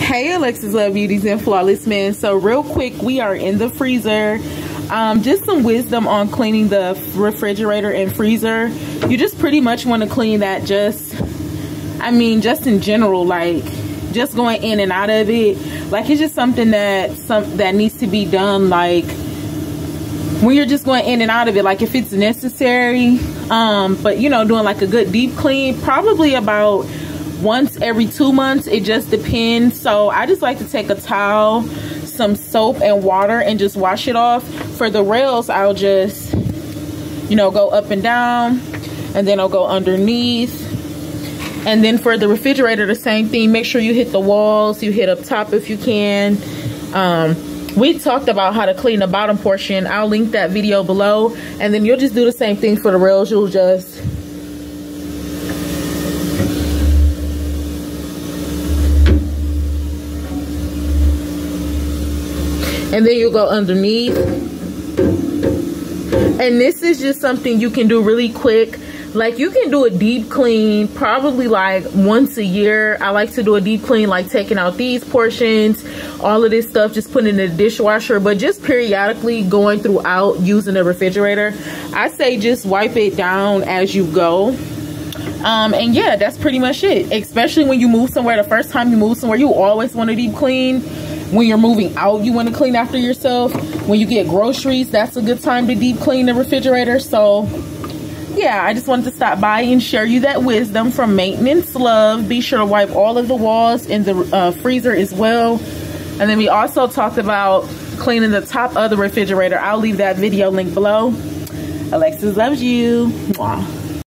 Hey Alexus Love Beauties and Flawless Men. So real quick, we are in the freezer. Just some wisdom on cleaning the refrigerator and freezer. You just pretty much want to clean that just in general, like just going in and out of it. Like it's just something that needs to be done, like when you're just going in and out of it, like if it's necessary. But you know, doing like a good deep clean, probably about once every 2 months. It just depends. So I just like to take a towel, some soap and water, and just wash it off. For the rails, I'll just, you know, go up and down, and then I'll go underneath. And then for the refrigerator, the same thing. Make sure you hit the walls, you hit up top if you can. We talked about how to clean the bottom portion. I'll link that video below. And then you'll just do the same thing for the rails. You'll just and then you'll go underneath. And this is just something you can do really quick. Like you can do a deep clean probably like once a year. I like to do a deep clean, like taking out these portions, all of this stuff, just putting it in the dishwasher, but just periodically going throughout using the refrigerator. I say just wipe it down as you go. And yeah, that's pretty much it. Especially when you move somewhere, the first time you move somewhere, you always want to deep clean. When you're moving out, you want to clean after yourself. When you get groceries, that's a good time to deep clean the refrigerator. So yeah, I just wanted to stop by and share you that wisdom from Maintenance Love. Be sure to wipe all of the walls in the freezer as well. And then we also talked about cleaning the top of the refrigerator. I'll leave that video link below. Alexis loves you. Mwah.